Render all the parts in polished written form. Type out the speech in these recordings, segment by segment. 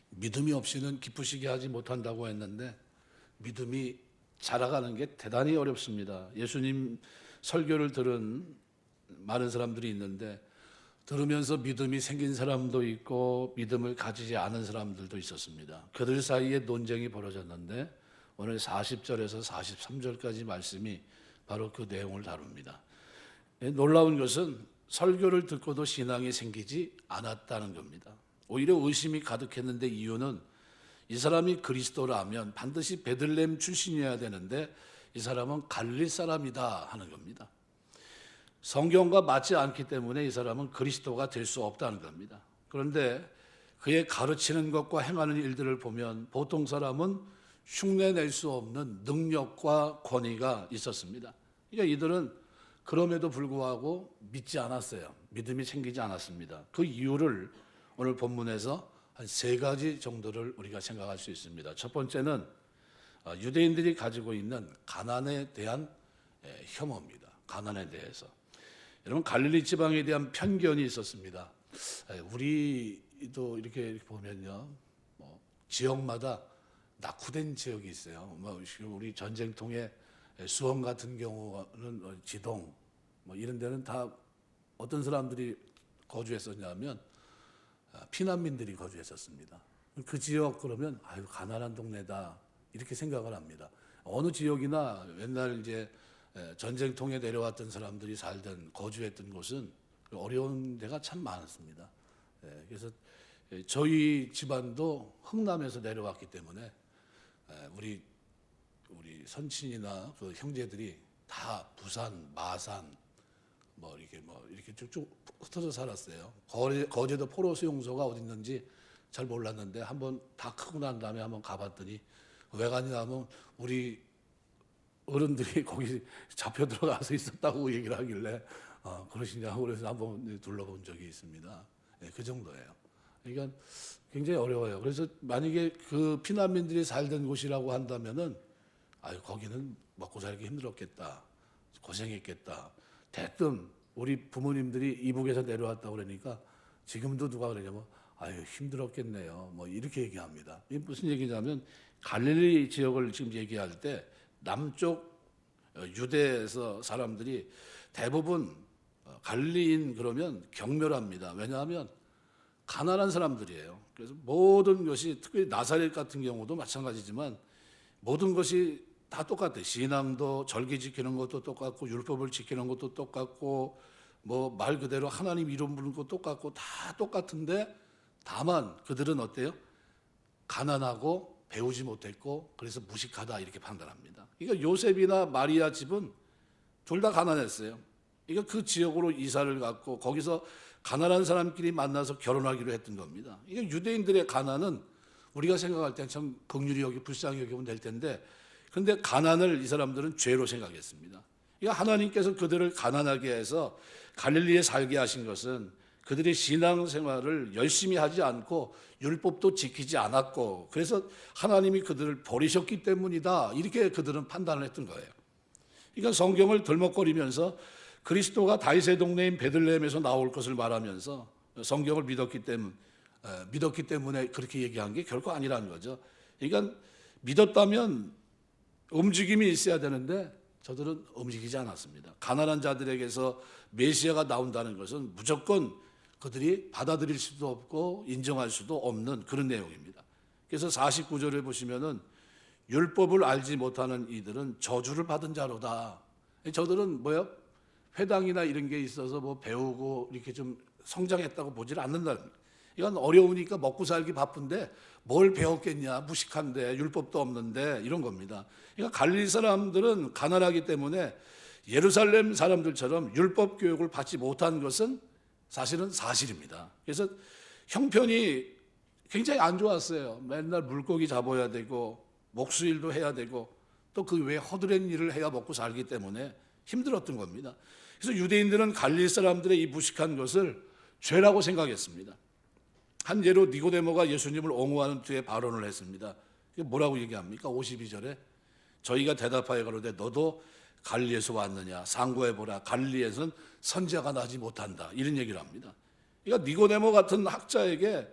믿음이 없이는 기쁘시게 하지 못한다고 했는데 믿음이 자라가는 게 대단히 어렵습니다. 예수님 설교를 들은 많은 사람들이 있는데 들으면서 믿음이 생긴 사람도 있고 믿음을 가지지 않은 사람들도 있었습니다. 그들 사이에 논쟁이 벌어졌는데 오늘 40절에서 43절까지 말씀이 바로 그 내용을 다룹니다. 놀라운 것은 설교를 듣고도 신앙이 생기지 않았다는 겁니다. 오히려 의심이 가득했는데 이유는 이 사람이 그리스도라면 반드시 베들레헴 출신이어야 되는데 이 사람은 갈릴리 사람이다 하는 겁니다. 성경과 맞지 않기 때문에 이 사람은 그리스도가 될 수 없다는 겁니다. 그런데 그의 가르치는 것과 행하는 일들을 보면 보통 사람은 흉내낼 수 없는 능력과 권위가 있었습니다. 그러니까 이들은 그럼에도 불구하고 믿지 않았어요. 믿음이 생기지 않았습니다. 그 이유를 오늘 본문에서 한 3가지 정도를 우리가 생각할 수 있습니다. 첫 번째는 유대인들이 가지고 있는 가난에 대한 혐오입니다. 가난에 대해서. 여러분 갈릴리 지방에 대한 편견이 있었습니다. 우리도 이렇게 보면요, 지역마다 낙후된 지역이 있어요. 우리 전쟁통에 수원 같은 경우는 지동, 이런 데는 다 어떤 사람들이 거주했었냐면 피난민들이 거주했었습니다. 그 지역 그러면 가난한 동네다 이렇게 생각을 합니다. 어느 지역이나 옛날 이제 전쟁통에 내려왔던 사람들이 살던 거주했던 곳은 어려운 데가 참 많았습니다. 그래서 저희 집안도 흥남에서 내려왔기 때문에 우리 선친이나 그 형제들이 다 부산, 마산 이렇게 쭉쭉 흩어져 살았어요. 거제도 포로 수용소가 어디 있는지 잘 몰랐는데 한번 다 크고 난 다음에 한번 가봤더니 왜 가냐면 우리 어른들이 거기 잡혀 들어가서 있었다고 얘기를 하길래 그러시냐고 그래서 한번 둘러본 적이 있습니다. 그 정도예요. 그러니까 굉장히 어려워요. 그래서 만약에 그 피난민들이 살던 곳이라고 한다면은 거기는 먹고 살기 힘들었겠다, 고생했겠다. 대뜸 우리 부모님들이 이북에서 내려왔다고 그러니까 지금도 누가 그러냐면 힘들었겠네요. 이렇게 얘기합니다. 이게 무슨 얘기냐면 갈릴리 지역을 지금 얘기할 때 남쪽 유대에서 사람들이 대부분 갈릴리인 그러면 경멸합니다. 왜냐하면 가난한 사람들이에요. 그래서 모든 것이 특히 나사렛 같은 경우도 마찬가지지만 모든 것이 다 똑같아요. 신앙도 절기 지키는 것도 똑같고 율법을 지키는 것도 똑같고 말 그대로 하나님 이름 부르는 것도 똑같고 다 똑같은데 다만 그들은 어때요? 가난하고 배우지 못했고 그래서 무식하다 이렇게 판단합니다. 그러니까 요셉이나 마리아 집은 둘 다 가난했어요. 그러니까 그 지역으로 이사를 갔고 거기서 가난한 사람끼리 만나서 결혼하기로 했던 겁니다. 이게 유대인들의 가난은 우리가 생각할 때는 참 긍휼히 여기 불쌍히 여기면 될 텐데 그런데 가난을 이 사람들은 죄로 생각했습니다. 그러니까 하나님께서 그들을 가난하게 해서 갈릴리에 살게 하신 것은 그들의 신앙생활을 열심히 하지 않고 율법도 지키지 않았고 그래서 하나님이 그들을 버리셨기 때문이다 이렇게 그들은 판단을 했던 거예요. 그러니까 성경을 들먹거리면서 그리스도가 다윗의 동네인 베들레헴에서 나올 것을 말하면서 성경을 믿었기 때문에 그렇게 얘기한 게 결코 아니라는 거죠. 그러니까 믿었다면 움직임이 있어야 되는데 저들은 움직이지 않았습니다. 가난한 자들에게서 메시아가 나온다는 것은 무조건 그들이 받아들일 수도 없고 인정할 수도 없는 그런 내용입니다. 그래서 49절을 보시면은 율법을 알지 못하는 이들은 저주를 받은 자로다. 저들은 회당이나 이런 게 있어서 배우고 이렇게 좀 성장했다고 보질 않는다는 거예요. 이건 어려우니까 먹고 살기 바쁜데 뭘 배웠겠냐, 무식한데 율법도 없는데 이런 겁니다. 그러니까 갈릴리 사람들은 가난하기 때문에 예루살렘 사람들처럼 율법 교육을 받지 못한 것은 사실은 사실입니다. 그래서 형편이 굉장히 안 좋았어요. 맨날 물고기 잡아야 되고 목수일도 해야 되고 또 그 외에 허드렛 일을 해야 먹고 살기 때문에 힘들었던 겁니다. 그래서 유대인들은 갈릴리 사람들의 이 무식한 것을 죄라고 생각했습니다. 한 예로 니고데모가 예수님을 옹호하는 뒤에 발언을 했습니다. 뭐라고 얘기합니까? 52절에 저희가 대답하여 가로되 너도 갈릴리에서 왔느냐 상고해보라 갈릴리에서는 선지자가 나지 못한다 이런 얘기를 합니다. 그러니까 니고데모 같은 학자에게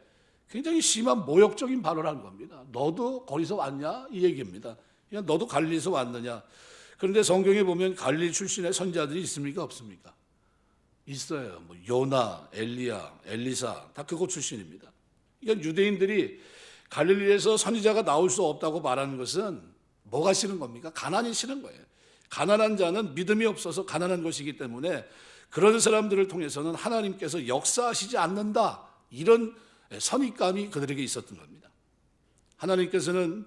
굉장히 심한 모욕적인 발언을 한 겁니다. 너도 거기서 왔냐? 이 얘기입니다. 그러니까 너도 갈릴리에서 왔느냐? 그런데 성경에 보면 갈릴리 출신의 선지자들이 있습니까? 없습니까? 있어요. 뭐 요나, 엘리야, 엘리사 다 그곳 출신입니다. 그러니까 유대인들이 갈릴리에서 선지자가 나올 수 없다고 말하는 것은 뭐가 싫은 겁니까? 가난이 싫은 거예요. 가난한 자는 믿음이 없어서 가난한 것이기 때문에 그런 사람들을 통해서는 하나님께서 역사하시지 않는다. 이런 선입감이 그들에게 있었던 겁니다. 하나님께서는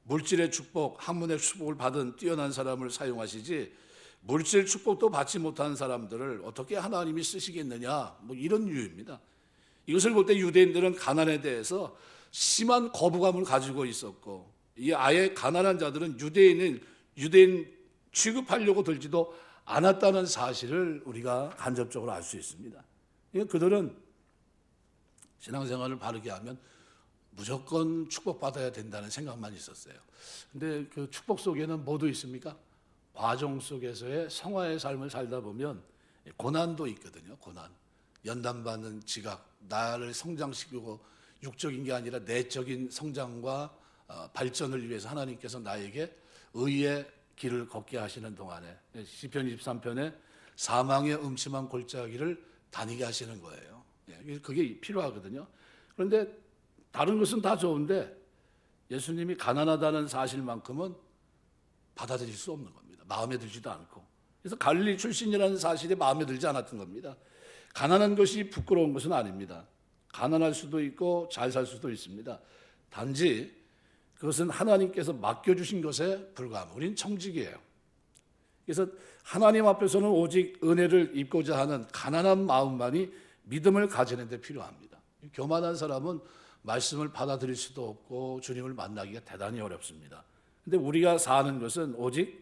물질의 축복, 학문의 축복을 받은 뛰어난 사람을 사용하시지 물질 축복도 받지 못한 사람들을 어떻게 하나님이 쓰시겠느냐, 뭐 이런 이유입니다. 이것을 볼 때 유대인들은 가난에 대해서 심한 거부감을 가지고 있었고, 이 아예 가난한 자들은 유대인 취급하려고 들지도 않았다는 사실을 우리가 간접적으로 알 수 있습니다. 그들은 신앙생활을 바르게 하면 무조건 축복받아야 된다는 생각만 있었어요. 근데 그 축복 속에는 뭐도 있습니까? 과정 속에서의 성화의 삶을 살다 보면 고난도 있거든요. 고난. 연단받는 지각, 나를 성장시키고 육적인 게 아니라 내적인 성장과 발전을 위해서 하나님께서 나에게 의의 길을 걷게 하시는 동안에 시편 23편에 사망의 음침한 골짜기를 다니게 하시는 거예요. 그게 필요하거든요. 그런데 다른 것은 다 좋은데 예수님이 가난하다는 사실만큼은 받아들일 수 없는 겁니다. 마음에 들지도 않고. 그래서 갈릴리 출신이라는 사실이 마음에 들지 않았던 겁니다. 가난한 것이 부끄러운 것은 아닙니다. 가난할 수도 있고 잘 살 수도 있습니다. 단지 그것은 하나님께서 맡겨주신 것에 불과합니다. 우리는 청직이에요. 그래서 하나님 앞에서는 오직 은혜를 입고자 하는 가난한 마음만이 믿음을 가지는 데 필요합니다. 교만한 사람은 말씀을 받아들일 수도 없고 주님을 만나기가 대단히 어렵습니다. 근데 우리가 사는 것은 오직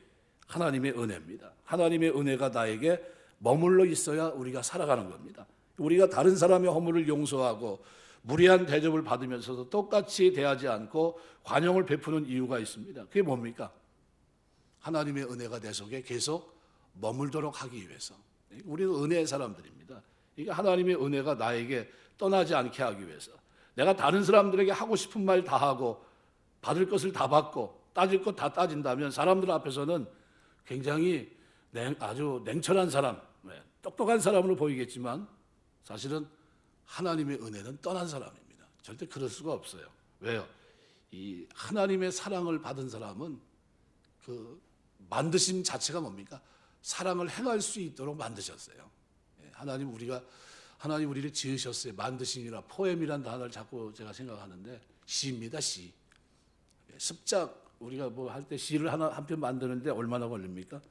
하나님의 은혜입니다. 하나님의 은혜가 나에게 머물러 있어야 우리가 살아가는 겁니다. 우리가 다른 사람의 허물을 용서하고 무례한 대접을 받으면서도 똑같이 대하지 않고 관용을 베푸는 이유가 있습니다. 그게 뭡니까? 하나님의 은혜가 내 속에 계속 머물도록 하기 위해서. 우리는 은혜의 사람들입니다. 이게 하나님의 은혜가 나에게 떠나지 않게 하기 위해서. 내가 다른 사람들에게 하고 싶은 말 다 하고 받을 것을 다 받고 따질 것 다 따진다면 사람들 앞에서는 굉장히 아주 냉철한 사람, 똑똑한 사람으로 보이겠지만 사실은 하나님의 은혜는 떠난 사람입니다. 절대 그럴 수가 없어요. 왜요? 이 하나님의 사랑을 받은 사람은 그 만드심 자체가 뭡니까? 사랑을 행할 수 있도록 만드셨어요. 하나님 우리를 지으셨어요. 만드심이라 포엠이란 단어를 자꾸 제가 생각하는데 시입니다. 시. 습작 우리가 뭐 할 때 시를 한 편 만드는데 얼마나 걸립니까?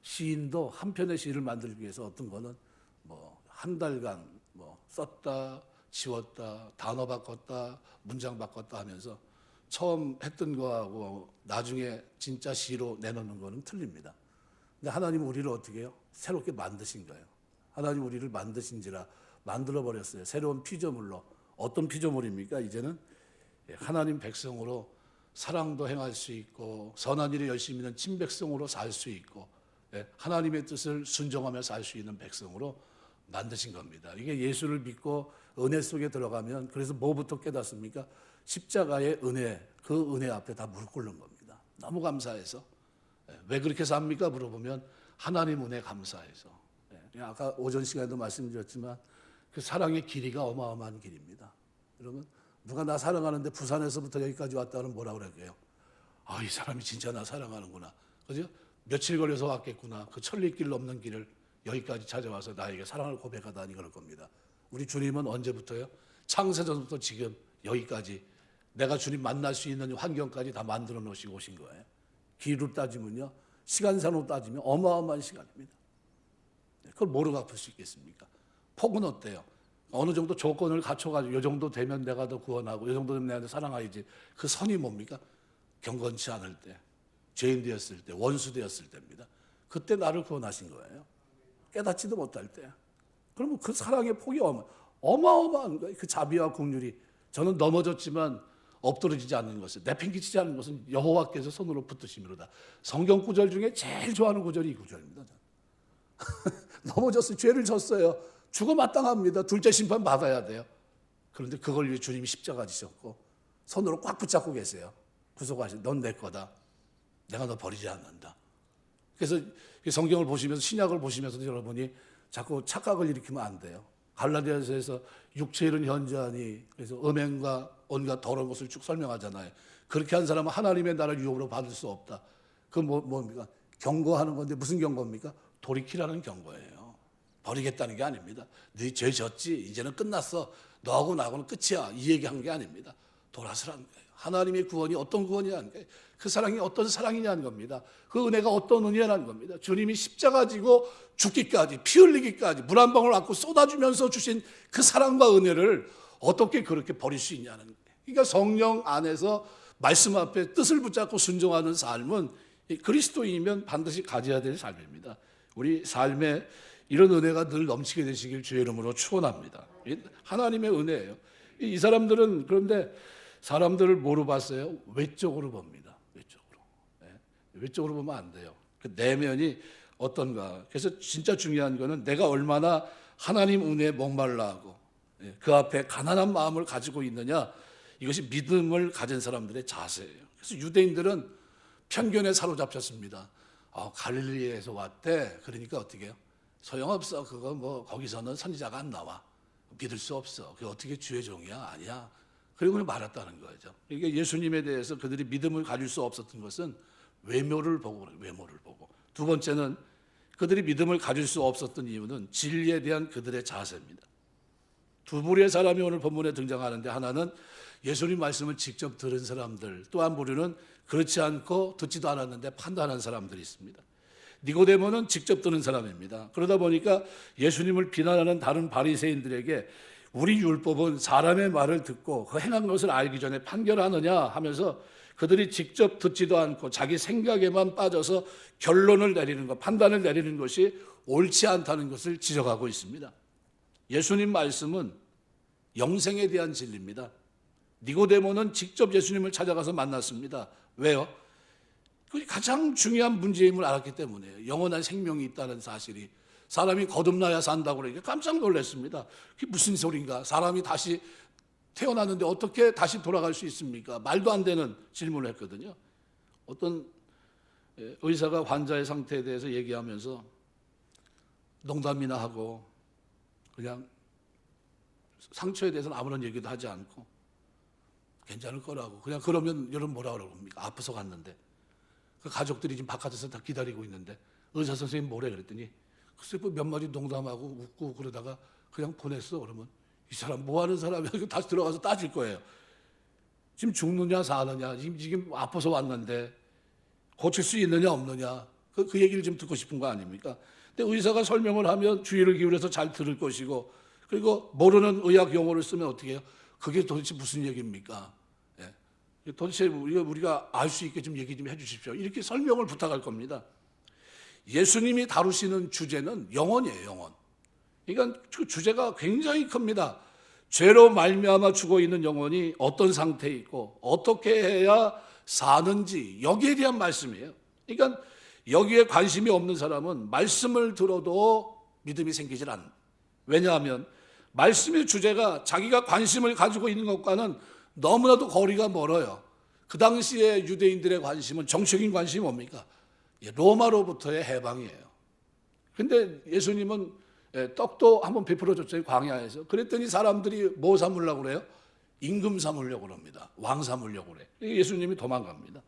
시인도 한 편의 시를 만들기 위해서 어떤 거는 뭐 한 달간 뭐 썼다 지웠다 단어 바꿨다 문장 바꿨다 하면서 처음 했던 거하고 나중에 진짜 시로 내놓는 거는 틀립니다. 근데 하나님은 우리를 어떻게 해요? 새롭게 만드신 거예요. 하나님 우리를 만드신지라 만들어버렸어요. 새로운 피조물로. 어떤 피조물입니까? 이제는 하나님 백성으로 사랑도 행할 수 있고 선한 일을 열심히 하는 친백성으로 살 수 있고 하나님의 뜻을 순종하며 살 수 있는 백성으로 만드신 겁니다. 이게 예수를 믿고 은혜 속에 들어가면 그래서 뭐부터 깨닫습니까? 십자가의 은혜, 그 은혜 앞에 다 무릎 꿇는 겁니다. 너무 감사해서. 왜 그렇게 삽니까? 물어보면 하나님 은혜 감사해서. 아까 오전 시간에도 말씀드렸지만 그 사랑의 길이가 어마어마한 길입니다. 여러분 누가 나 사랑하는데 부산에서부터 여기까지 왔다는 뭐라 그럴게요? 이 사람이 진짜 나 사랑하는구나. 그죠? 며칠 걸려서 왔겠구나. 그 천리길 넘는 길을 여기까지 찾아와서 나에게 사랑을 고백하다니 그럴 겁니다. 우리 주님은 언제부터요? 창세전부터 지금 여기까지 내가 주님 만날 수 있는 환경까지 다 만들어 놓으시고 오신 거예요. 길로 따지면요. 시간상으로 따지면 어마어마한 시간입니다. 그걸 뭐로 갚을 수 있겠습니까? 폭은 어때요? 어느 정도 조건을 갖춰가지고 이 정도 되면 내가 더 구원하고 이 정도 되면 내가 더 사랑하지. 그 선이 뭡니까? 경건치 않을 때, 죄인 되었을 때, 원수 되었을 때입니다. 그때 나를 구원하신 거예요. 깨닫지도 못할 때. 그러면 그 사랑의 폭이 어마어마한 거예요. 그 자비와 긍휼이. 저는 넘어졌지만 엎드러지지 않는 것을, 내팽개치지 않는 것은 여호와께서 손으로 붙드심이로다. 성경 구절 중에 제일 좋아하는 구절이 이 구절입니다. 넘어졌어요. 죄를 졌어요. 죽어 마땅합니다. 둘째 심판 받아야 돼요. 그런데 그걸 위해 주님이 십자가 지셨고 손으로 꽉 붙잡고 계세요. 구속하신, 넌 내 거다. 내가 너 버리지 않는다. 그래서 성경을 보시면서, 신약을 보시면서도 여러분이 자꾸 착각을 일으키면 안 돼요. 갈라디아서에서 육체 일은 현저하니, 그래서 음행과 온갖 더러운 것을 쭉 설명하잖아요. 그렇게 한 사람은 하나님의 나라를 유업으로 받을 수 없다. 그건 뭡니까? 경고하는 건데 무슨 경고입니까? 돌이키라는 경고예요. 버리겠다는 게 아닙니다. 네 죄 졌지? 이제는 끝났어. 너하고 나하고는 끝이야. 이 얘기한 게 아닙니다. 돌아서라는 거예요. 하나님의 구원이 어떤 구원이냐는 거예요. 그 사랑이 어떤 사랑이냐는 겁니다. 그 은혜가 어떤 은혜라는 겁니다. 주님이 십자가 지고 죽기까지, 피 흘리기까지 물 한 방울 맞고 쏟아주면서 주신 그 사랑과 은혜를 어떻게 그렇게 버릴 수 있냐는 거예요. 그러니까 성령 안에서 말씀 앞에 뜻을 붙잡고 순종하는 삶은 그리스도인이면 반드시 가져야 될 삶입니다. 우리 삶에 이런 은혜가 늘 넘치게 되시길 주의 이름으로 축원합니다. 하나님의 은혜예요. 이 사람들은 그런데 사람들을 뭐로 봤어요? 외적으로 봅니다. 외적으로. 외적으로 보면 안 돼요. 그 내면이 어떤가. 그래서 진짜 중요한 거는 내가 얼마나 하나님 은혜에 목말라 하고 그 앞에 가난한 마음을 가지고 있느냐. 이것이 믿음을 가진 사람들의 자세예요. 그래서 유대인들은 편견에 사로잡혔습니다. 갈릴리에서 왔대. 그러니까 어떻게 해요? 소용없어. 그거 뭐 거기서는 선지자가 안 나와. 믿을 수 없어. 그게 어떻게 주의 종이야? 아니야. 그리고 그냥 말았다는 거죠. 그러니까 예수님에 대해서 그들이 믿음을 가질 수 없었던 것은 외모를 보고 그래요. 외모를 보고. 두 번째는 그들이 믿음을 가질 수 없었던 이유는 진리에 대한 그들의 자세입니다. 두 부류의 사람이 오늘 본문에 등장하는데, 하나는 예수님 말씀을 직접 들은 사람들, 또 한 부류는 그렇지 않고 듣지도 않았는데 판단한 사람들이 있습니다. 니고데모는 직접 듣는 사람입니다. 그러다 보니까 예수님을 비난하는 다른 바리새인들에게 우리 율법은 사람의 말을 듣고 그 행한 것을 알기 전에 판결하느냐 하면서 그들이 직접 듣지도 않고 자기 생각에만 빠져서 결론을 내리는 것, 판단을 내리는 것이 옳지 않다는 것을 지적하고 있습니다. 예수님 말씀은 영생에 대한 진리입니다. 니고데모는 직접 예수님을 찾아가서 만났습니다. 왜요? 그게 가장 중요한 문제임을 알았기 때문에요. 영원한 생명이 있다는 사실이. 사람이 거듭나야 산다고 그러니까 깜짝 놀랐습니다. 그게 무슨 소린가? 사람이 다시 태어났는데 어떻게 다시 돌아갈 수 있습니까? 말도 안 되는 질문을 했거든요. 어떤 의사가 환자의 상태에 대해서 얘기하면서 농담이나 하고 그냥 상처에 대해서는 아무런 얘기도 하지 않고 괜찮을 거라고. 그냥 그러면 여러분 뭐라 그럽니까? 아파서 갔는데. 그 가족들이 지금 바깥에서 다 기다리고 있는데 의사 선생님 뭐래 그랬더니 글쎄 몇 마디 농담하고 웃고 그러다가 그냥 보냈어. 그러면 이 사람 뭐 하는 사람이야? 다시 들어가서 따질 거예요. 지금 죽느냐 사느냐, 지금 아파서 왔는데 고칠 수 있느냐 없느냐, 그 얘기를 좀 듣고 싶은 거 아닙니까? 근데 의사가 설명을 하면 주의를 기울여서 잘 들을 것이고, 그리고 모르는 의학 용어를 쓰면 어떻게 해요? 그게 도대체 무슨 얘기입니까? 도대체 우리가 알 수 있게 좀 얘기 좀 해주십시오. 이렇게 설명을 부탁할 겁니다. 예수님이 다루시는 주제는 영혼이에요, 영혼. 그러니까 그 주제가 굉장히 큽니다. 죄로 말미암아 죽어 있는 영혼이 어떤 상태에 있고 어떻게 해야 사는지, 여기에 대한 말씀이에요. 그러니까 여기에 관심이 없는 사람은 말씀을 들어도 믿음이 생기질 않아요. 왜냐하면 말씀의 주제가 자기가 관심을 가지고 있는 것과는 너무나도 거리가 멀어요. 그 당시에 유대인들의 관심은, 정치적인 관심이 뭡니까? 로마로부터의 해방이에요. 근데 예수님은 떡도 한번 베풀어 줬어요, 광야에서. 그랬더니 사람들이 뭐 삼으려고 그래요? 임금 삼으려고 그럽니다. 왕 삼으려고 그래. 예수님이 도망갑니다.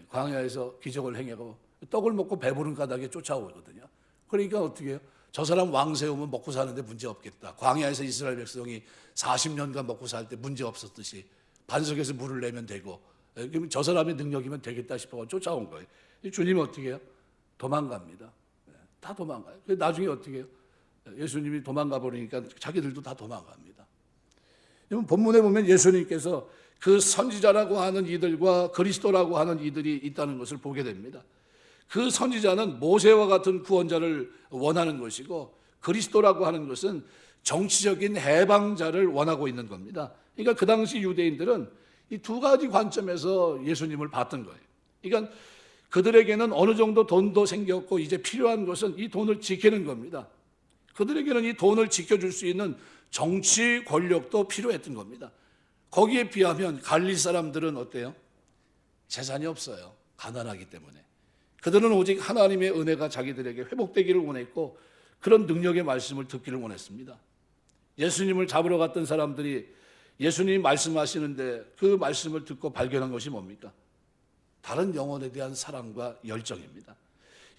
광야에서 기적을 행하고 떡을 먹고 배부른 까닭에 쫓아오거든요. 그러니까 어떻게 해요? 저 사람 왕 세우면 먹고 사는데 문제 없겠다. 광야에서 이스라엘 백성이 40년간 먹고 살 때 문제 없었듯이 반석에서 물을 내면 되고, 그럼 저 사람의 능력이면 되겠다 싶어 쫓아온 거예요. 주님이 어떻게 해요? 도망갑니다. 다 도망가요. 나중에 어떻게 해요? 예수님이 도망가 버리니까 자기들도 다 도망갑니다. 본문에 보면 예수님께서 그 선지자라고 하는 이들과 그리스도라고 하는 이들이 있다는 것을 보게 됩니다. 그 선지자는 모세와 같은 구원자를 원하는 것이고, 그리스도라고 하는 것은 정치적인 해방자를 원하고 있는 겁니다. 그러니까 그 당시 유대인들은 이 두 가지 관점에서 예수님을 봤던 거예요. 그러니까 그들에게는 어느 정도 돈도 생겼고 이제 필요한 것은 이 돈을 지키는 겁니다. 그들에게는 이 돈을 지켜줄 수 있는 정치 권력도 필요했던 겁니다. 거기에 비하면 갈릴 사람들은 어때요? 재산이 없어요. 가난하기 때문에. 그들은 오직 하나님의 은혜가 자기들에게 회복되기를 원했고 그런 능력의 말씀을 듣기를 원했습니다. 예수님을 잡으러 갔던 사람들이 예수님이 말씀하시는데 그 말씀을 듣고 발견한 것이 뭡니까? 다른 영혼에 대한 사랑과 열정입니다.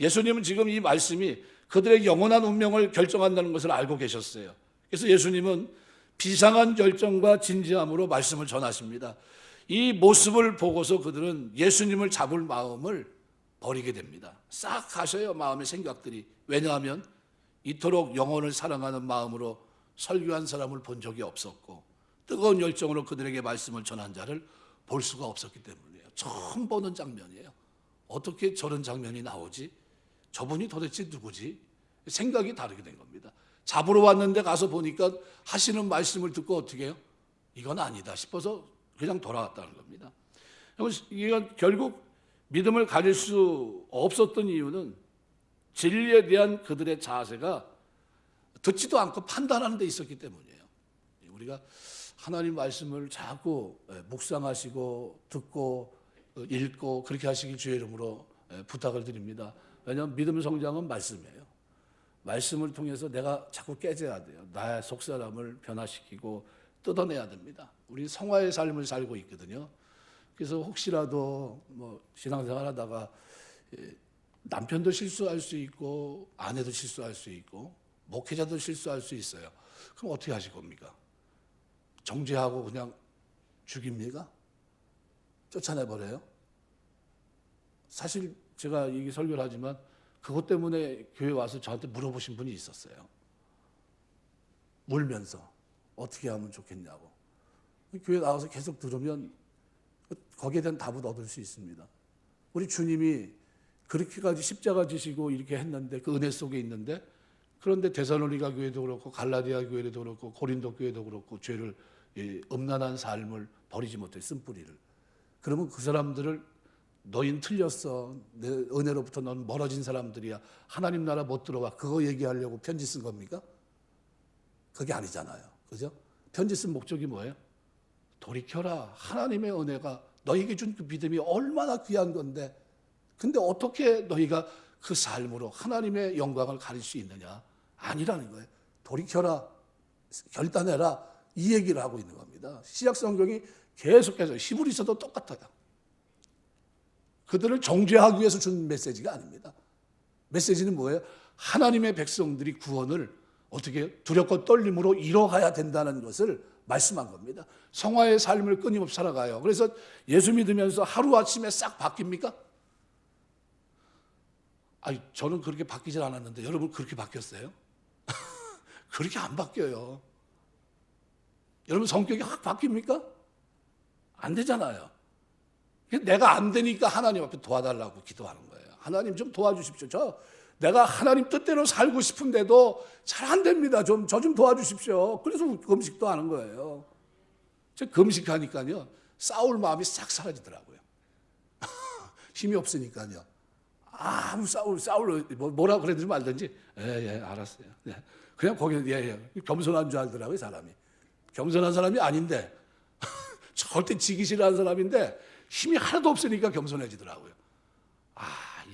예수님은 지금 이 말씀이 그들의 영원한 운명을 결정한다는 것을 알고 계셨어요. 그래서 예수님은 비상한 열정과 진지함으로 말씀을 전하십니다. 이 모습을 보고서 그들은 예수님을 잡을 마음을 버리게 됩니다. 싹 가셔요, 마음의 생각들이. 왜냐하면 이토록 영혼을 사랑하는 마음으로 설교한 사람을 본 적이 없었고 뜨거운 열정으로 그들에게 말씀을 전한 자를 볼 수가 없었기 때문이에요. 처음 보는 장면이에요. 어떻게 저런 장면이 나오지? 저분이 도대체 누구지? 생각이 다르게 된 겁니다. 잡으러 왔는데 가서 보니까 하시는 말씀을 듣고 어떻게 해요? 이건 아니다 싶어서 그냥 돌아왔다는 겁니다. 이건 결국 믿음을 가질 수 없었던 이유는 진리에 대한 그들의 자세가 듣지도 않고 판단하는 데 있었기 때문이에요. 우리가 하나님 말씀을 자꾸 묵상하시고 듣고 읽고 그렇게 하시길 주의 이름으로 부탁을 드립니다. 왜냐하면 믿음 성장은 말씀이에요. 말씀을 통해서 내가 자꾸 깨져야 돼요. 나의 속사람을 변화시키고 뜯어내야 됩니다. 우리 성화의 삶을 살고 있거든요. 그래서 혹시라도 신앙생활 하다가 남편도 실수할 수 있고 아내도 실수할 수 있고 목회자도 실수할 수 있어요. 그럼 어떻게 하실 겁니까? 정죄하고 그냥 죽입니까? 쫓아내버려요? 사실 제가 이게 설교를 하지만 그것 때문에 교회 와서 저한테 물어보신 분이 있었어요. 울면서 어떻게 하면 좋겠냐고. 교회 나와서 계속 들으면 거기에 대한 답을 얻을 수 있습니다. 우리 주님이 그렇게까지 십자가 지시고 이렇게 했는데 그 은혜 속에 있는데 그런데 데살로니가 교회도 그렇고 갈라디아 교회도 그렇고 고린도 교회도 그렇고 죄를 음란한 삶을 버리지 못해 쓴뿌리를. 그러면 그 사람들을 너희는 틀렸어. 내 은혜로부터 넌 멀어진 사람들이야. 하나님 나라 못 들어와. 그거 얘기하려고 편지 쓴 겁니까? 그게 아니잖아요. 그죠? 편지 쓴 목적이 뭐예요? 돌이켜라. 하나님의 은혜가 너희에게 준 그 믿음이 얼마나 귀한 건데 근데 어떻게 너희가 그 삶으로 하나님의 영광을 가릴 수 있느냐? 아니라는 거예요. 돌이켜라. 결단해라. 이 얘기를 하고 있는 겁니다. 신약 성경이 계속해서 히브리서도 똑같아요. 그들을 정죄하기 위해서 준 메시지가 아닙니다. 메시지는 뭐예요? 하나님의 백성들이 구원을 어떻게 두렵고 떨림으로 이뤄가야 된다는 것을 말씀한 겁니다. 성화의 삶을 끊임없이 살아가요. 그래서 예수 믿으면서 하루아침에 싹 바뀝니까? 저는 그렇게 바뀌질 않았는데 여러분 그렇게 바뀌었어요? 그렇게 안 바뀌어요. 여러분 성격이 확 바뀝니까? 안 되잖아요. 내가 안 되니까 하나님 앞에 도와달라고 기도하는 거예요. 하나님 좀 도와주십시오. 내가 하나님 뜻대로 살고 싶은데도 잘 안 됩니다. 저 좀 도와주십시오. 그래서 금식도 하는 거예요. 저 금식하니까요. 싸울 마음이 싹 사라지더라고요. 힘이 없으니까요. 아무 뭐라 그래도 말든지 예, 알았어요. 예. 그냥 거기 겸손한 줄 알더라고요, 사람이. 겸손한 사람이 아닌데 절대 지기 싫어하는 사람인데 힘이 하나도 없으니까 겸손해지더라고요.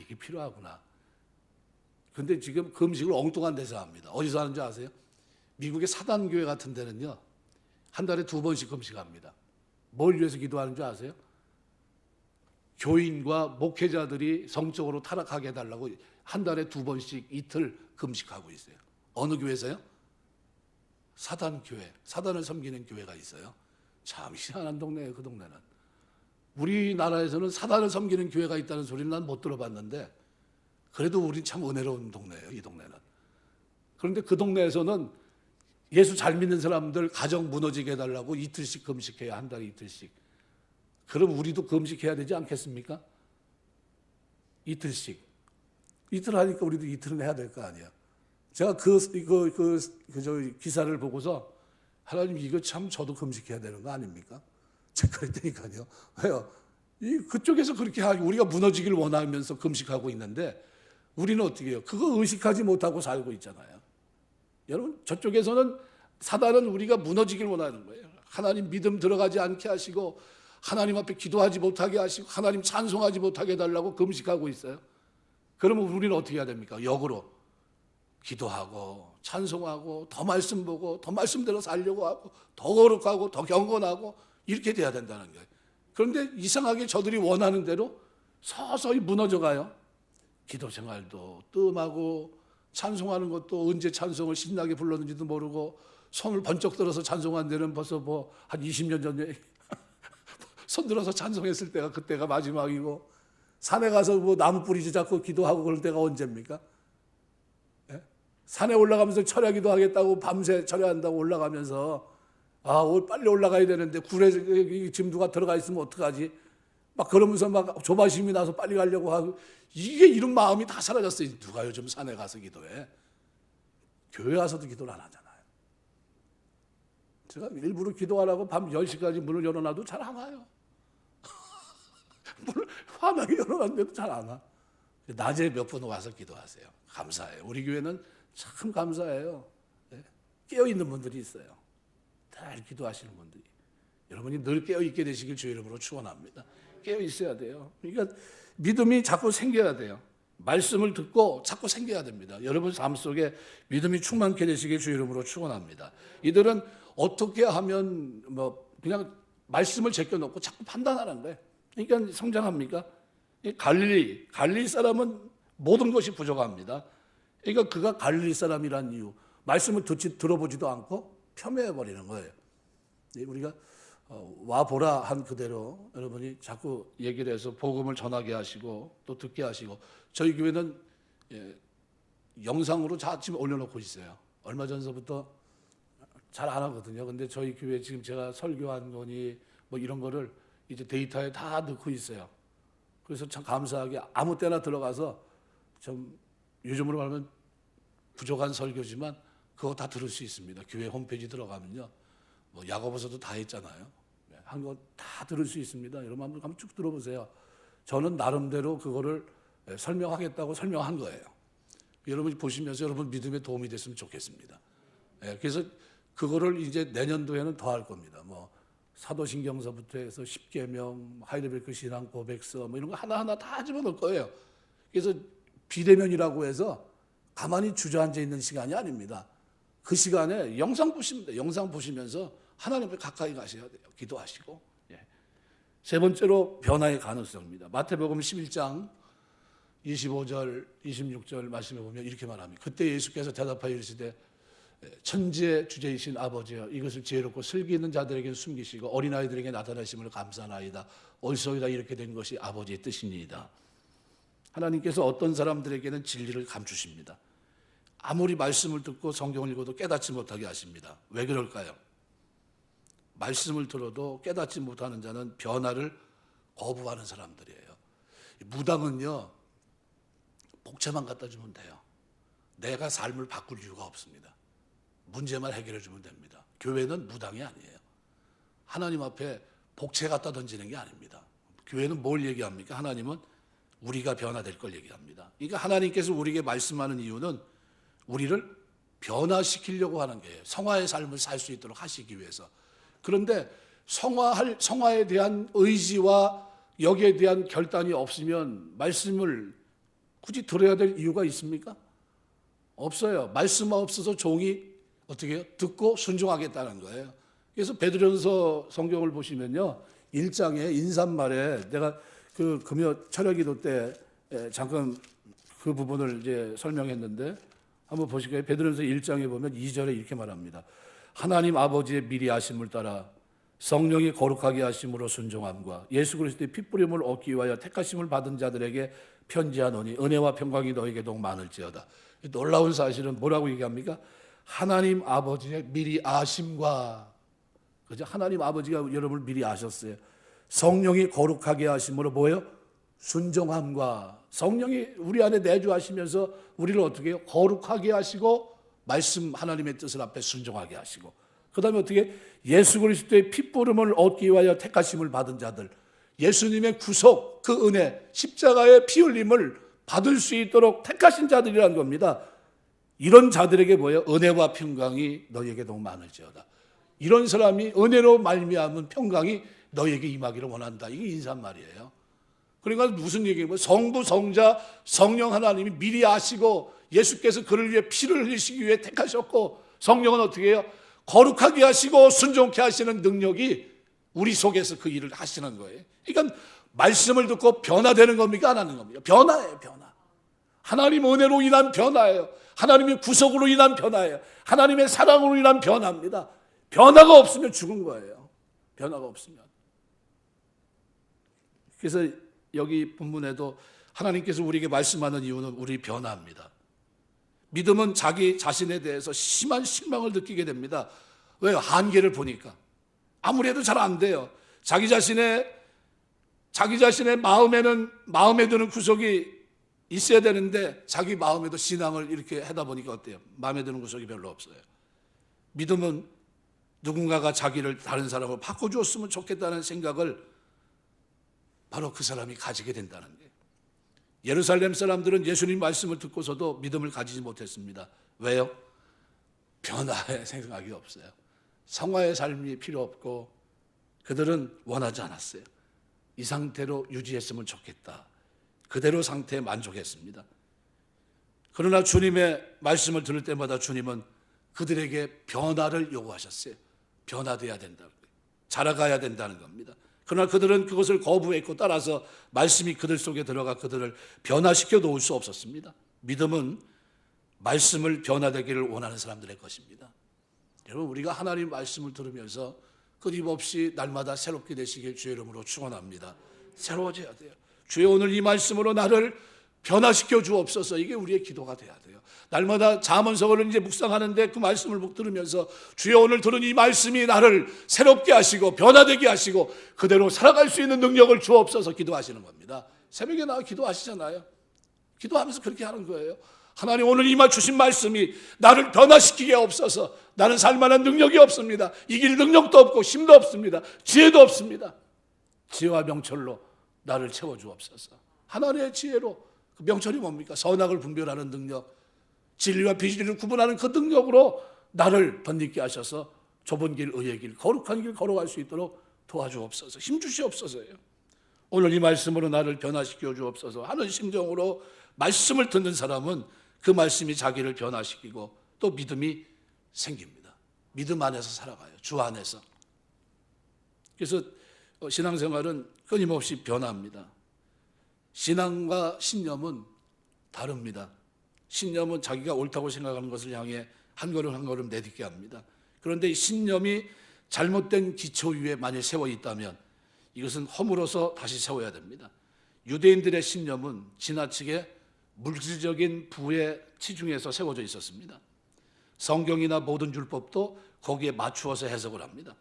이게 필요하구나. 근데 지금 금식을 엉뚱한 데서 합니다. 어디서 하는지 아세요? 미국의 사단교회 같은 데는요. 한 달에 2번씩 금식합니다. 뭘 위해서 기도하는 줄 아세요? 교인과 목회자들이 성적으로 타락하게 해달라고 한 달에 2번씩 이틀 금식하고 있어요. 어느 교회에서요? 사단교회, 사단을 섬기는 교회가 있어요. 참 희한한 동네예요, 그 동네는. 우리나라에서는 사단을 섬기는 교회가 있다는 소리는 난 못 들어봤는데 그래도 우린 참 은혜로운 동네예요, 이 동네는. 그런데 그 동네에서는 예수 잘 믿는 사람들 가정 무너지게 해달라고 이틀씩 금식해요, 한 달에 이틀씩. 그럼 우리도 금식해야 되지 않겠습니까? 이틀씩. 이틀 하니까 우리도 이틀은 해야 될 거 아니야. 제가 그 기사를 보고서 하나님 이거 참 저도 금식해야 되는 거 아닙니까? 제가 그랬더니까요. 왜요? 그쪽에서 그렇게 하고 우리가 무너지길 원하면서 금식하고 있는데 우리는 어떻게 해요? 그거 의식하지 못하고 살고 있잖아요. 여러분 저쪽에서는 사단은 우리가 무너지길 원하는 거예요. 하나님 믿음 들어가지 않게 하시고 하나님 앞에 기도하지 못하게 하시고 하나님 찬송하지 못하게 해달라고 금식하고 있어요. 그러면 우리는 어떻게 해야 됩니까? 역으로 기도하고 찬송하고 더 말씀 보고 더 말씀대로 살려고 하고 더 거룩하고 더 경건하고 이렇게 돼야 된다는 거예요. 그런데 이상하게 저들이 원하는 대로 서서히 무너져 가요. 기도 생활도 뜸하고 찬송하는 것도 언제 찬송을 신나게 불렀는지도 모르고 손을 번쩍 들어서 찬송한 데는 벌써 뭐 한 20년 전에 손 들어서 찬송했을 때가 그때가 마지막이고 산에 가서 뭐 나무 뿌리지 잡고 기도하고 그럴 때가 언제입니까? 예? 산에 올라가면서 철야기도 하겠다고 밤새 철야한다고 올라가면서 빨리 올라가야 되는데 굴에 지금 누가 들어가 있으면 어떡하지? 막 그러면서 막 조바심이 나서 빨리 가려고 하고 이게 이런 마음이 다 사라졌어요. 누가 요즘 산에 가서 기도해? 교회 와서도 기도를 안 하잖아요. 제가 일부러 기도하라고 밤 10시까지 문을 열어놔도 잘 안 와요. 문을 환하게 열어놨는데도 잘 안 와. 낮에 몇 분 와서 기도하세요. 감사해요. 우리 교회는 참 감사해요. 깨어있는 분들이 있어요. 잘 기도하시는 분들이. 여러분이 늘 깨어있게 되시길 주의 이름으로 축원합니다. 깨어있어야 돼요. 그러니까 믿음이 자꾸 생겨야 돼요. 말씀을 듣고 자꾸 생겨야 됩니다. 여러분 삶 속에 믿음이 충만케 되시길 주의 이름으로 축원합니다. 이들은 어떻게 하면 뭐 그냥 말씀을 제껴놓고 자꾸 판단하는 거예요. 그러니까 성장합니까? 갈릴리 사람은 모든 것이 부족합니다. 그러니까 그가 갈릴리 사람이란 이유, 말씀을 들어보지도 않고 폄훼해버리는 거예요. 우리가 와보라 한 그대로 여러분이 자꾸 얘기를 해서 복음을 전하게 하시고 또 듣게 하시고, 저희 교회는 영상으로 아침에 올려놓고 있어요. 얼마 전서부터 잘 안 하거든요. 근데 저희 교회 지금 제가 설교한 거니 뭐 이런 거를 이제 데이터에 다 넣고 있어요. 그래서 참 감사하게 아무 때나 들어가서 좀 요즘으로 말하면 부족한 설교지만 그거 다 들을 수 있습니다. 교회 홈페이지 들어가면요. 뭐 야고보서도 다 했잖아요. 한 거 다 들을 수 있습니다. 여러분 한번 쭉 들어보세요. 저는 나름대로 그거를 설명하겠다고 설명한 거예요. 여러분이 보시면서 여러분 믿음에 도움이 됐으면 좋겠습니다. 그래서 그거를 이제 내년도에는 더 할 겁니다. 뭐 사도신경서부터 해서 십계명, 하이델베르크 신앙 고백서 뭐 이런 거 하나하나 다 집어넣을 거예요. 그래서 비대면이라고 해서 가만히 주저앉아 있는 시간이 아닙니다. 그 시간에 영상 보시면 돼요. 영상 보시면서 하나님 앞에 가까이 가셔야 돼요. 기도하시고. 세 번째로 변화의 가능성입니다. 마태복음 11장 25절, 26절 말씀해 보면 이렇게 말합니다. 그때 예수께서 대답하여 이르시되 천지의 주제이신 아버지여, 이것을 지혜롭고 슬기 있는 자들에게 숨기시고 어린아이들에게 나타나심을 감사하나이다. 옳소이다. 이렇게 된 것이 아버지의 뜻이니이다. 하나님께서 어떤 사람들에게는 진리를 감추십니다. 아무리 말씀을 듣고 성경을 읽어도 깨닫지 못하게 하십니다. 왜 그럴까요? 말씀을 들어도 깨닫지 못하는 자는 변화를 거부하는 사람들이에요. 무당은요, 복채만 갖다 주면 돼요. 내가 삶을 바꿀 이유가 없습니다. 문제만 해결해 주면 됩니다. 교회는 무당이 아니에요. 하나님 앞에 복채 갖다 던지는 게 아닙니다. 교회는 뭘 얘기합니까? 하나님은 우리가 변화될 걸 얘기합니다. 그러니까 하나님께서 우리에게 말씀하는 이유는 우리를 변화시키려고 하는 거예요. 성화의 삶을 살 수 있도록 하시기 위해서. 그런데 성화에 대한 의지와 여기에 대한 결단이 없으면 말씀을 굳이 들어야 될 이유가 있습니까? 없어요. 말씀 없어서 종이 어떻게 해요? 듣고 순종하겠다는 거예요. 그래서 베드로전서 성경을 보시면요, 1장에 인사말에 내가 그 금요 철야기도 때 잠깐 그 부분을 이제 설명했는데 한번 보실까요? 베드로전서 1장에 보면 2절에 이렇게 말합니다. 하나님 아버지의 미리 아심을 따라 성령이 거룩하게 하심으로 순종함과 예수 그리스도의 핏부림을 얻기 위하여 택하심을 받은 자들에게 편지하노니 은혜와 평강이 너에게도 많을지어다. 놀라운 사실은 뭐라고 얘기합니까? 하나님 아버지의 미리 아심과, 그죠? 하나님 아버지가 여러분을 미리 아셨어요. 성령이 거룩하게 하심으로 뭐예요? 순종함과, 성령이 우리 안에 내주하시면서 우리를 어떻게 해요? 거룩하게 하시고 말씀 하나님의 뜻을 앞에 순종하게 하시고, 그 다음에 어떻게 예수 그리스도의 핏부름을 얻기 위하여 택하심을 받은 자들, 예수님의 구속, 그 은혜, 십자가의 피 흘림을 받을 수 있도록 택하신 자들이라는 겁니다. 이런 자들에게 뭐예요? 은혜와 평강이 너희에게 너무 많을지어다. 이런 사람이 은혜로 말미암은 평강이 너희에게 임하기를 원한다. 이게 인사말이에요. 그러니까 무슨 얘기예요? 성부, 성자, 성령 하나님이 미리 아시고 예수께서 그를 위해 피를 흘리시기 위해 택하셨고, 성령은 어떻게 해요? 거룩하게 하시고 순종케 하시는 능력이 우리 속에서 그 일을 하시는 거예요. 그러니까 말씀을 듣고 변화되는 겁니까? 안 하는 겁니까? 변화예요, 변화. 하나님 은혜로 인한 변화예요. 하나님의 구속으로 인한 변화예요. 하나님의 사랑으로 인한 변화입니다. 변화가 없으면 죽은 거예요. 변화가 없으면. 그래서 여기 본문에도 하나님께서 우리에게 말씀하는 이유는 우리 변화입니다. 믿음은 자기 자신에 대해서 심한 실망을 느끼게 됩니다. 왜요? 한계를 보니까. 아무래도 잘 안 돼요. 자기 자신의 마음에 드는 구석이 있어야 되는데 자기 마음에도 신앙을 이렇게 하다 보니까 어때요? 마음에 드는 구석이 별로 없어요. 믿음은 누군가가 자기를 다른 사람으로 바꿔주었으면 좋겠다는 생각을 바로 그 사람이 가지게 된다는 거예요. 예루살렘 사람들은 예수님 말씀을 듣고서도 믿음을 가지지 못했습니다. 왜요? 변화의 생각이 없어요. 성화의 삶이 필요 없고 그들은 원하지 않았어요. 이 상태로 유지했으면 좋겠다. 그대로 상태에 만족했습니다. 그러나 주님의 말씀을 들을 때마다 주님은 그들에게 변화를 요구하셨어요. 변화돼야 된다고. 자라가야 된다는 겁니다. 그러나 그들은 그것을 거부했고 따라서 말씀이 그들 속에 들어가 그들을 변화시켜 놓을 수 없었습니다. 믿음은 말씀을 변화되기를 원하는 사람들의 것입니다. 여러분, 우리가 하나님 말씀을 들으면서 끊임없이 날마다 새롭게 되시길 주의 이름으로 축원합니다. 새로워져야 돼요. 주여, 오늘 이 말씀으로 나를 변화시켜 주옵소서. 이게 우리의 기도가 돼야 돼요. 날마다 잠언서를 이제 묵상하는데 그 말씀을 들으면서 주여, 오늘 들은 이 말씀이 나를 새롭게 하시고 변화되게 하시고 그대로 살아갈 수 있는 능력을 주옵소서 기도하시는 겁니다. 새벽에 나와 기도하시잖아요. 기도하면서 그렇게 하는 거예요. 하나님, 오늘 이마 주신 말씀이 나를 변화시키게 없어서 나는 살만한 능력이 없습니다. 이길 능력도 없고 힘도 없습니다. 지혜도 없습니다. 지혜와 명철로 나를 채워주옵소서. 하나님의 지혜로, 그 명철이 뭡니까? 선악을 분별하는 능력, 진리와 비진리를 구분하는 그 능력으로 나를 덧입게 하셔서 좁은 길, 의의 길, 거룩한 길 걸어갈 수 있도록 도와주옵소서. 힘주시옵소서예요. 오늘 이 말씀으로 나를 변화시켜 주옵소서 하는 심정으로 말씀을 듣는 사람은 그 말씀이 자기를 변화시키고 또 믿음이 생깁니다. 믿음 안에서 살아가요. 주 안에서. 그래서 신앙생활은 끊임없이 변화합니다. 신앙과 신념은 다릅니다. 신념은 자기가 옳다고 생각하는 것을 향해 한 걸음 한 걸음 내딛게 합니다. 그런데 이 신념이 잘못된 기초 위에 만약 세워 있다면 이것은 허물어서 다시 세워야 됩니다. 유대인들의 신념은 지나치게 물질적인 부에 치중해서 세워져 있었습니다. 성경이나 모든 율법도 거기에 맞추어서 해석을 합니다.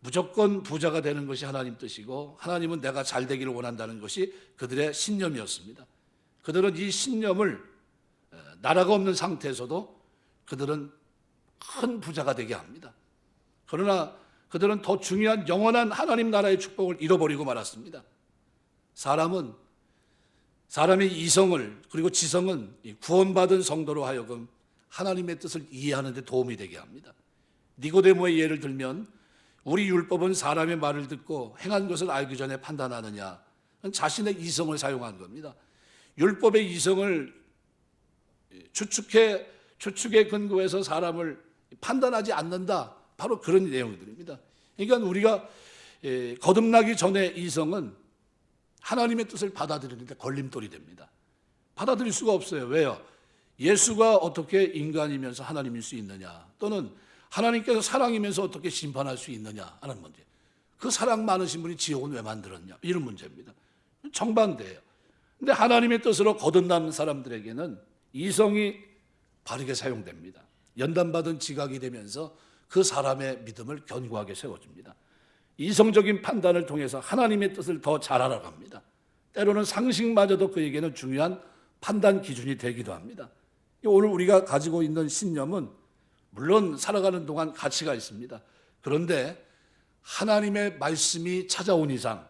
무조건 부자가 되는 것이 하나님 뜻이고 하나님은 내가 잘 되기를 원한다는 것이 그들의 신념이었습니다. 그들은 이 신념을 나라가 없는 상태에서도 그들은 큰 부자가 되게 합니다. 그러나 그들은 더 중요한 영원한 하나님 나라의 축복을 잃어버리고 말았습니다. 사람의 이성을 그리고 지성은 구원받은 성도로 하여금 하나님의 뜻을 이해하는 데 도움이 되게 합니다. 니고데모의 예를 들면 우리 율법은 사람의 말을 듣고 행한 것을 알기 전에 판단하느냐, 자신의 이성을 사용한 겁니다. 율법의 이성을 추측에 근거해서 사람을 판단하지 않는다, 바로 그런 내용들입니다. 그러니까 우리가 거듭나기 전에 이성은 하나님의 뜻을 받아들이는데 걸림돌이 됩니다. 받아들일 수가 없어요. 왜요? 예수가 어떻게 인간이면서 하나님일 수 있느냐, 또는 하나님께서 사랑이면서 어떻게 심판할 수 있느냐 하는 문제. 그 사랑 많으신 분이 지옥은 왜 만들었냐, 이런 문제입니다. 정반대예요. 근데 하나님의 뜻으로 거듭난 사람들에게는 이성이 바르게 사용됩니다. 연단받은 지각이 되면서 그 사람의 믿음을 견고하게 세워줍니다. 이성적인 판단을 통해서 하나님의 뜻을 더 잘 알아갑니다. 때로는 상식마저도 그에게는 중요한 판단 기준이 되기도 합니다. 오늘 우리가 가지고 있는 신념은 물론 살아가는 동안 가치가 있습니다. 그런데 하나님의 말씀이 찾아온 이상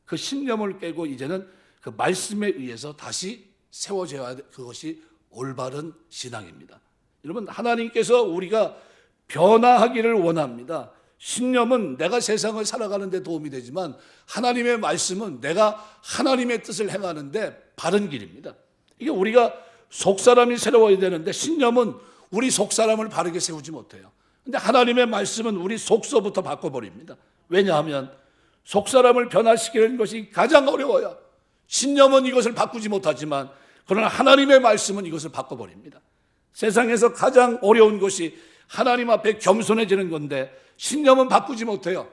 그 신념을 깨고 이제는 그 말씀에 의해서 다시 세워져야 돼. 그것이 올바른 신앙입니다. 여러분, 하나님께서 우리가 변화하기를 원합니다. 신념은 내가 세상을 살아가는 데 도움이 되지만 하나님의 말씀은 내가 하나님의 뜻을 행하는데 바른 길입니다. 이게 우리가 속사람이 새로워야 되는데 신념은 우리 속사람을 바르게 세우지 못해요. 근데 하나님의 말씀은 우리 속서부터 바꿔버립니다. 왜냐하면 속사람을 변화시키는 것이 가장 어려워요. 신념은 이것을 바꾸지 못하지만 그러나 하나님의 말씀은 이것을 바꿔버립니다. 세상에서 가장 어려운 것이 하나님 앞에 겸손해지는 건데 신념은 바꾸지 못해요.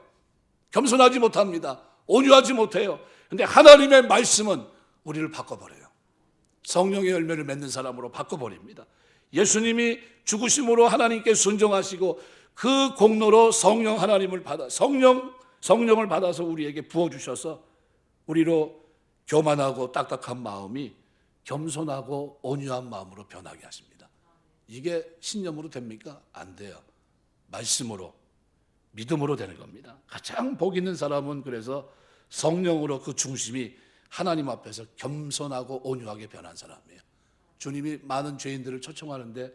겸손하지 못합니다. 온유하지 못해요. 그런데 하나님의 말씀은 우리를 바꿔버려요. 성령의 열매를 맺는 사람으로 바꿔버립니다. 예수님이 죽으심으로 하나님께 순종하시고 그 공로로 성령 하나님을 받아 성령을 받아서 우리에게 부어주셔서 우리로 교만하고 딱딱한 마음이 겸손하고 온유한 마음으로 변하게 하십니다. 이게 신념으로 됩니까? 안 돼요. 말씀으로, 믿음으로 되는 겁니다. 가장 복 있는 사람은 그래서 성령으로 그 중심이 하나님 앞에서 겸손하고 온유하게 변한 사람이에요. 주님이 많은 죄인들을 초청하는데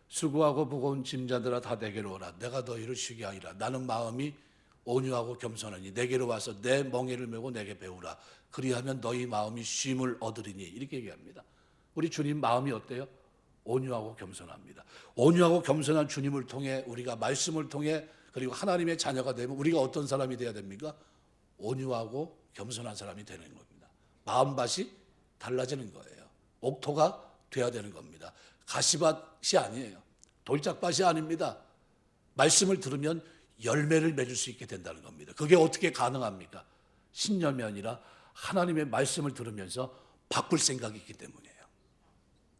수고하고 무거운 짐자들아 다 내게로 오라. 내가 너희를 쉬게 하리라. 나는 마음이 온유하고 겸손하니 내게로 와서 내 멍에를 메고 내게 배우라. 그리하면 너희 마음이 쉼을 얻으리니. 이렇게 얘기합니다. 우리 주님 마음이 어때요? 온유하고 겸손합니다. 온유하고 겸손한 주님을 통해 우리가 말씀을 통해 그리고 하나님의 자녀가 되면 우리가 어떤 사람이 되어야 됩니까? 온유하고 겸손한 사람이 되는 겁니다. 마음밭이 달라지는 거예요. 옥토가 돼야 되는 겁니다. 가시밭이 아니에요. 돌짝밭이 아닙니다. 말씀을 들으면 열매를 맺을 수 있게 된다는 겁니다. 그게 어떻게 가능합니까? 신념이 아니라 하나님의 말씀을 들으면서 바꿀 생각이 있기 때문이에요.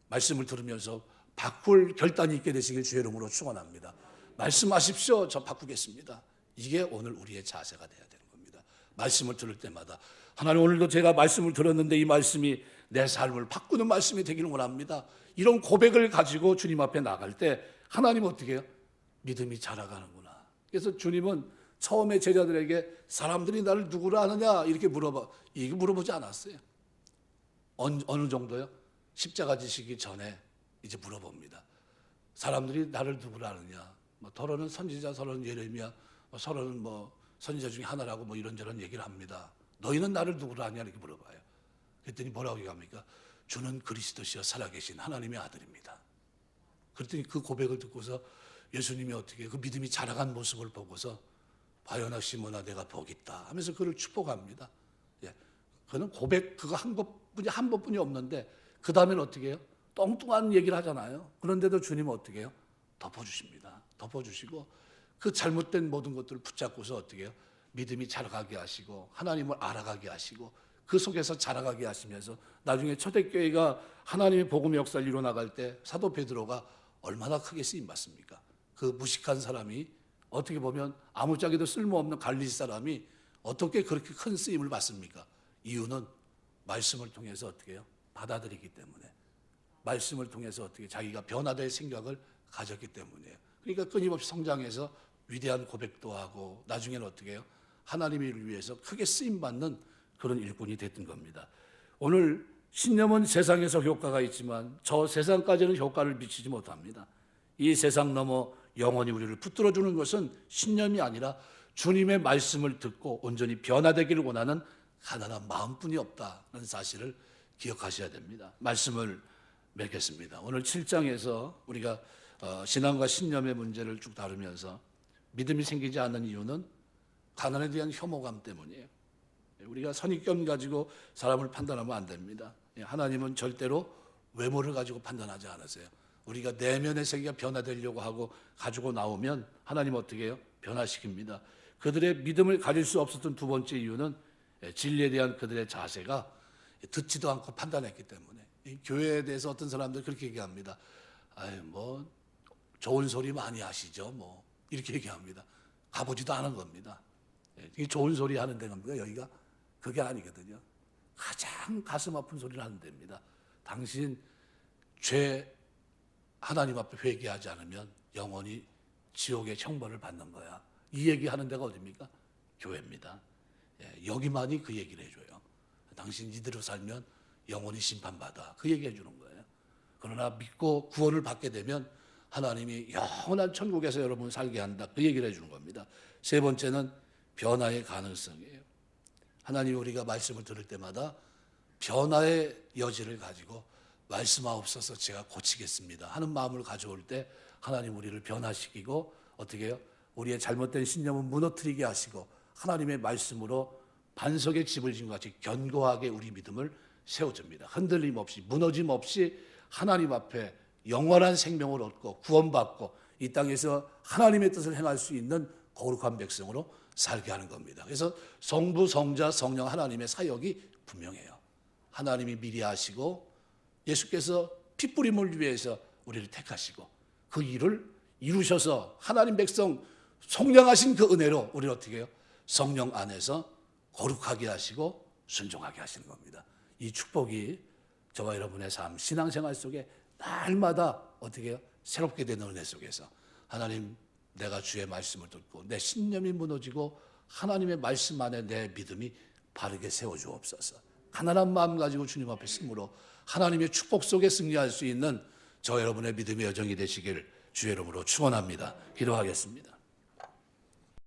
말씀을 들으면서 바꿀 결단이 있게 되시길 주의 이름으로 축원합니다. 말씀하십시오. 저 바꾸겠습니다. 이게 오늘 우리의 자세가 돼야 되는 겁니다. 말씀을 들을 때마다 하나님, 오늘도 제가 말씀을 들었는데 이 말씀이 내 삶을 바꾸는 말씀이 되기를 원합니다. 이런 고백을 가지고 주님 앞에 나갈 때 하나님 어떻게 해요? 믿음이 자라가는구나. 그래서 주님은 처음에 제자들에게 사람들이 나를 누구라 하느냐 이렇게 이게 물어보지 않았어요. 어느 정도요? 십자가 지시기 전에 이제 물어봅니다. 사람들이 나를 누구라 하느냐? 더러는 선지자, 서로는 예레미야, 서로는 선지자 중에 하나라고 이런저런 얘기를 합니다. 너희는 나를 누구라 하냐 이렇게 물어봐요. 그랬더니 뭐라고 얘기합니까? 주는 그리스도시여 살아계신 하나님의 아들입니다. 그랬더니 그 고백을 듣고서 예수님이 어떻게 그 믿음이 자라간 모습을 보고서 바요나 시몬아 내가 복이 있다 하면서 그를 축복합니다. 예, 그는 고백 그거 한 번뿐이 없는데 그 다음에는 어떻게 해요? 뚱뚱한 얘기를 하잖아요. 그런데도 주님은 어떻게 해요? 덮어주십니다. 덮어주시고 그 잘못된 모든 것들을 붙잡고서 어떻게 해요? 믿음이 자라가게 하시고 하나님을 알아가게 하시고 그 속에서 자라가게 하시면서 나중에 초대교회가 하나님의 복음 역사를 이뤄나갈 때 사도 베드로가 얼마나 크게 쓰임받습니까? 그 무식한 사람이 어떻게 보면 아무짝에도 쓸모없는 갈릴리 사람이 어떻게 그렇게 큰 쓰임을 받습니까? 이유는 말씀을 통해서 어떻게 해요? 받아들이기 때문에, 말씀을 통해서 어떻게 자기가 변화될 생각을 가졌기 때문이에요. 그러니까 끊임없이 성장해서 위대한 고백도 하고 나중에는 어떻게 해요? 하나님을 위해서 크게 쓰임받는 그런 일꾼이 됐던 겁니다. 오늘 신념은 세상에서 효과가 있지만 저 세상까지는 효과를 미치지 못합니다. 이 세상 넘어 영원히 우리를 붙들어주는 것은 신념이 아니라 주님의 말씀을 듣고 온전히 변화되기를 원하는 가난한 마음뿐이 없다는 사실을 기억하셔야 됩니다. 말씀을 맺겠습니다. 오늘 7장에서 우리가 신앙과 신념의 문제를 쭉 다루면서 믿음이 생기지 않는 이유는 가난에 대한 혐오감 때문이에요. 우리가 선입견 가지고 사람을 판단하면 안 됩니다. 하나님은 절대로 외모를 가지고 판단하지 않으세요. 우리가 내면의 세계가 변화되려고 하고 가지고 나오면 하나님 어떻게 해요? 변화시킵니다. 그들의 믿음을 가질 수 없었던 두 번째 이유는 진리에 대한 그들의 자세가 듣지도 않고 판단했기 때문에. 교회에 대해서 어떤 사람들 그렇게 얘기합니다. 좋은 소리 많이 하시죠. 이렇게 얘기합니다. 가보지도 않은 겁니다. 좋은 소리 하는 데가 여기가 그게 아니거든요. 가장 가슴 아픈 소리를 하는 데입니다. 당신 죄 하나님 앞에 회개하지 않으면 영원히 지옥의 형벌을 받는 거야. 이 얘기하는 데가 어디입니까? 교회입니다. 여기만이 그 얘기를 해줘요. 당신 이대로 살면 영원히 심판받아. 그 얘기 해주는 거예요. 그러나 믿고 구원을 받게 되면 하나님이 영원한 천국에서 여러분 살게 한다. 그 얘기를 해주는 겁니다. 세 번째는 변화의 가능성이에요. 하나님 우리가 말씀을 들을 때마다 변화의 여지를 가지고 말씀하옵소서 제가 고치겠습니다 하는 마음을 가져올 때 하나님 우리를 변화시키고 어떻게 해요? 우리의 잘못된 신념은 무너뜨리게 하시고 하나님의 말씀으로 반석의 집을 지은 것 같이 견고하게 우리 믿음을 세워줍니다. 흔들림 없이 무너짐 없이 하나님 앞에 영원한 생명을 얻고 구원받고 이 땅에서 하나님의 뜻을 행할 수 있는 거룩한 백성으로 살게 하는 겁니다. 그래서 성부, 성자, 성령 하나님의 사역이 분명해요. 하나님이 미리 하시고 예수께서 핏부림을 위해서 우리를 택하시고 그 일을 이루셔서 하나님 백성 속량하신 그 은혜로 우리를 어떻게 해요? 성령 안에서 거룩하게 하시고 순종하게 하시는 겁니다. 이 축복이 저와 여러분의 삶, 신앙생활 속에 날마다 어떻게 해요? 새롭게 되는 은혜 속에서 하나님 내가 주의 말씀을 듣고 내 신념이 무너지고 하나님의 말씀 안에 내 믿음이 바르게 세워주옵소서. 가난한 마음 가지고 주님 앞에 쓰므로 하나님의 축복 속에 승리할 수 있는 저 여러분의 믿음의 여정이 되시길 주의 이름으로 축원합니다. 기도하겠습니다.